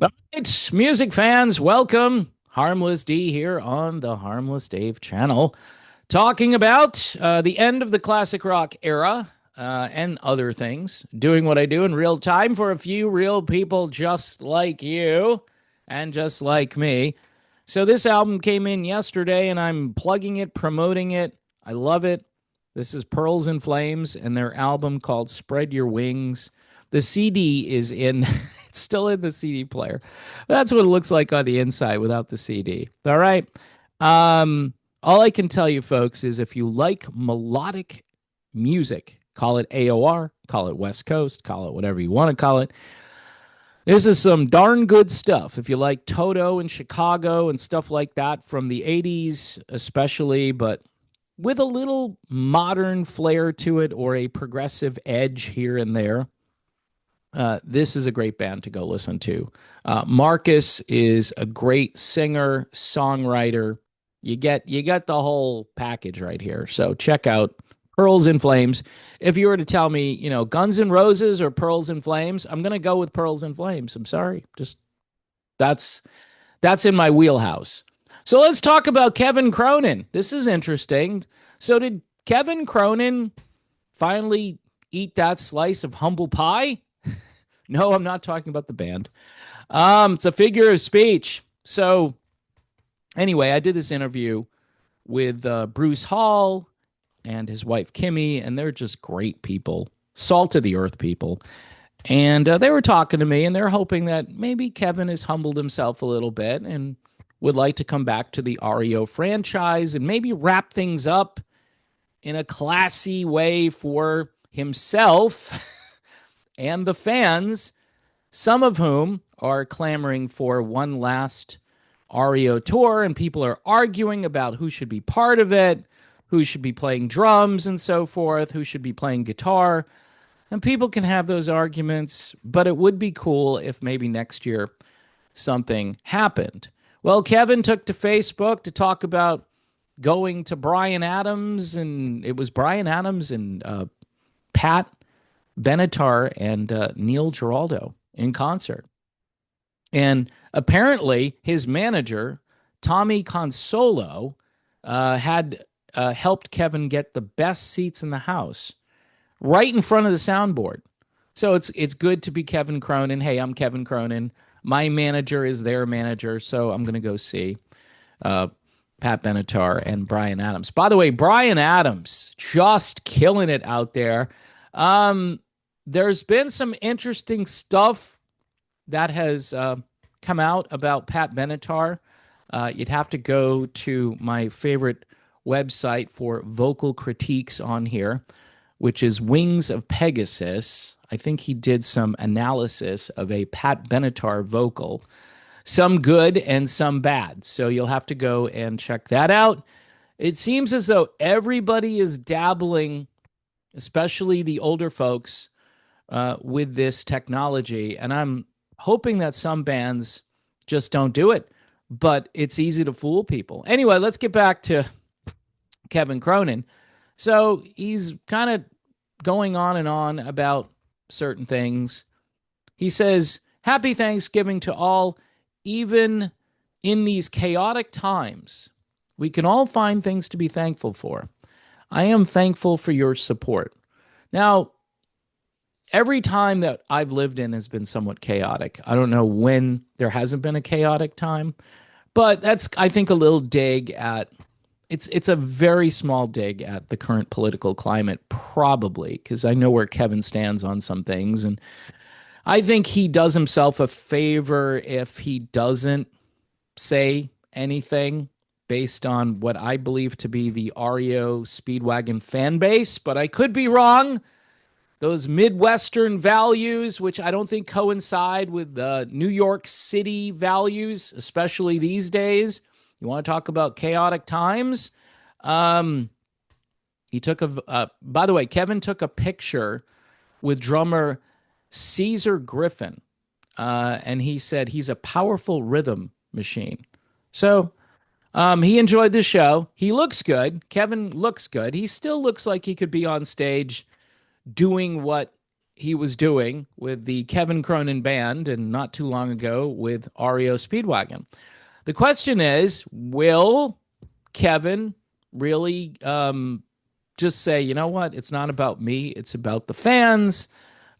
All right, music fans, welcome. Harmless D here on the Harmless Dave channel, talking about the end of the classic rock era and other things. Doing what I do in real time for a few real people just like you and just like me. So, this album came in yesterday and I'm plugging it, promoting it. I love it. This is Pearls and Flames and their album called Spread Your Wings. The CD is in, it's still in the CD player. That's what it looks like on the inside without the CD. All right. All I can tell you, folks, is if you like melodic music, call it AOR, call it West Coast, call it whatever you want to call it. This is some darn good stuff. If you like Toto and Chicago and stuff like that from the 80s, especially, but with a little modern flair to it or a progressive edge here and there, this is a great band to go listen to. Marcus is a great singer, songwriter. You get the whole package right here. So check out Pearls and Flames. If you were to tell me, Guns N' Roses or Pearls and Flames, I'm gonna go with Pearls and Flames. I'm sorry, just that's that's in my wheelhouse. So let's talk about Kevin Cronin. This is interesting. So did Kevin Cronin finally eat that slice of humble pie? No, I'm not talking about the band. It's a figure of speech. So anyway, I did this interview with Bruce Hall and his wife Kimmy, and they're just great people, salt of the earth people. And they were talking to me, and they're hoping that maybe Kevin has humbled himself a little bit and would like to come back to the REO franchise and maybe wrap things up in a classy way for himself and the fans, some of whom are clamoring for one last REO tour, and people are arguing about who should be part of it, who should be playing drums and so forth, who should be playing guitar. And people can have those arguments, but it would be cool if maybe next year something happened. Well, Kevin took to Facebook to talk about going to Bryan Adams, and it was Bryan Adams and Pat Benatar and Neil Giraldo in concert. And apparently, his manager, Tommy Consolo, had helped Kevin get the best seats in the house right in front of the soundboard. So it's good to be Kevin Cronin. Hey, I'm Kevin Cronin. My manager is their manager, so I'm going to go see Pat Benatar and Bryan Adams. By the way, Bryan Adams just killing it out there. There's been some interesting stuff that has come out about Pat Benatar. You'd have to go to my favorite website for vocal critiques on here, which is Wings of Pegasus. I think he did some analysis of a Pat Benatar vocal, some good and some bad. So you'll have to go and check that out. It seems as though everybody is dabbling, especially the older folks, with this technology. And I'm hoping that some bands just don't do it, but it's easy to fool people. Anyway, let's get back to Kevin Cronin. So he's kind of going on and on about certain things. He says, "Happy Thanksgiving to all. Even in these chaotic times, we can all find things to be thankful for. I am thankful for your support." Now, every time that I've lived in has been somewhat chaotic. I don't know when there hasn't been a chaotic time, but that's, I think, a little dig at it's a very small dig at the current political climate, probably, because I know where Kevin stands on some things. And I think he does himself a favor if he doesn't say anything based on what I believe to be the REO Speedwagon fan base, but I could be wrong. Those Midwestern values, which I don't think coincide with New York City values, especially these days. You want to talk about chaotic times? He took by the way, Kevin took a picture with drummer Caesar Griffin, and he said he's a powerful rhythm machine. So he enjoyed the show. He looks good. Kevin looks good. He still looks like he could be on stage doing what he was doing with the Kevin Cronin band and not too long ago with REO Speedwagon. The question is, will Kevin really just say, you know what? It's not about me. It's about the fans.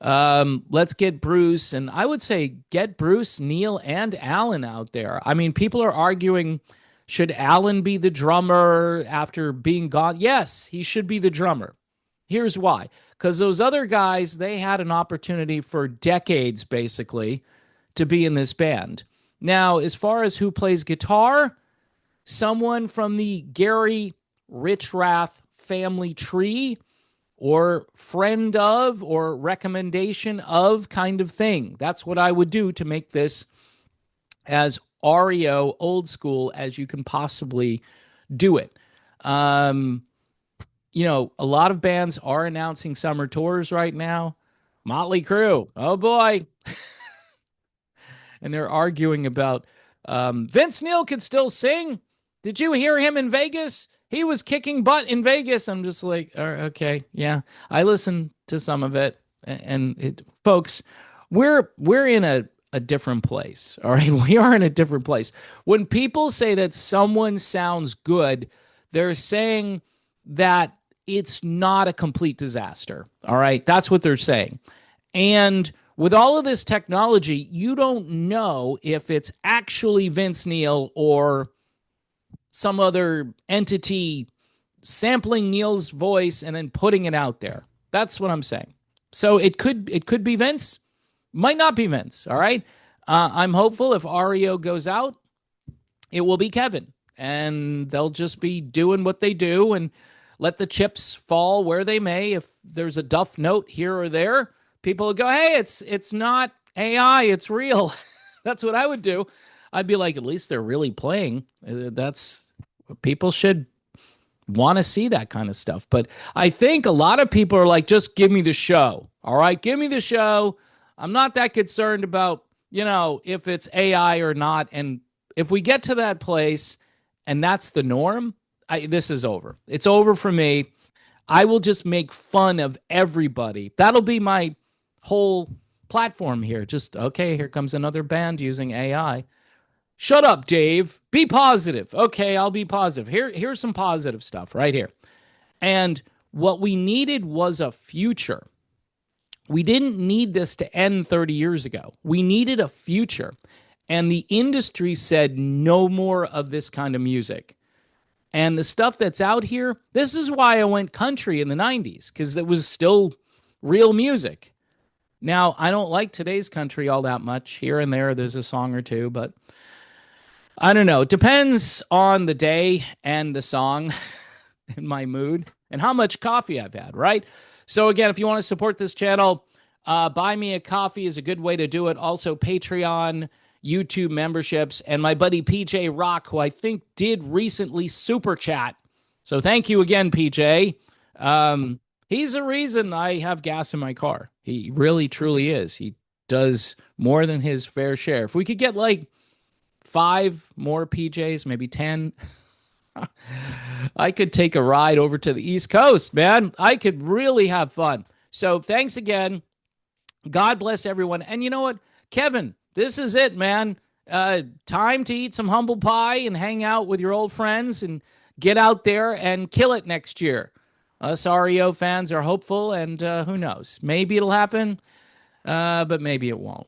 Let's get Bruce. And I would say get Bruce, Neil, and Alan out there. I mean, people are arguing, should Alan be the drummer after being gone? Yes, he should be the drummer. Here's why. Because those other guys, they had an opportunity for decades, basically, to be in this band. Now, as far as who plays guitar, someone from the Gary Richrath family tree or friend of or recommendation of kind of thing. That's what I would do to make this as REO old school as you can possibly do it. You know, a lot of bands are announcing summer tours right now. Motley Crue, oh boy. And they're arguing about Vince Neil could still sing. Did you hear him in Vegas? He was kicking butt in Vegas. I'm just like, okay, yeah. I listened to some of it, and folks, we're in a different place. All right, we are in a different place. When people say that someone sounds good, they're saying that it's not a complete disaster. All right, that's what they're saying. And with all of this technology, you don't know if it's actually Vince Neil or some other entity sampling Neil's voice and then putting it out there. That's what I'm saying. So it could be Vince, might not be Vince. All right. I'm hopeful if REO goes out, it will be Kevin, and they'll just be doing what they do and let the chips fall where they may. If there's a duff note here or there, people will go, hey, it's not AI, it's real. That's what I would do. I'd be like, at least they're really playing. That's people should want to see that kind of stuff. But I think a lot of people are like, just give me the show. All right, give me the show. I'm not that concerned about, you know, if it's AI or not. And if we get to that place and that's the norm, this is over. It's over for me. I will just make fun of everybody. That'll be my whole platform here. Just, okay, here comes another band using AI. Shut up, Dave. Be positive. Okay, I'll be positive. Here's some positive stuff right here. And what we needed was a future. We didn't need this to end 30 years ago. We needed a future. And the industry said no more of this kind of music. And the stuff that's out here, this is why I went country in the 90s, because it was still real music. Now, I don't like today's country all that much. Here and there's a song or two, but I don't know. It depends on the day and the song and my mood and how much coffee I've had, right? So again, if you want to support this channel, buy me a coffee is a good way to do it. Also, Patreon, YouTube memberships, and my buddy PJ Rock, who I think did recently super chat. So thank you again, PJ. He's the reason I have gas in my car. He really, truly is. He does more than his fair share. If we could get like 5 more PJs, maybe 10, I could take a ride over to the East Coast, man. I could really have fun. So thanks again. God bless everyone. And you know what, Kevin, this is it, man. Time to eat some humble pie and hang out with your old friends and get out there and kill it next year. Us REO fans are hopeful, and who knows? Maybe it'll happen, but maybe it won't.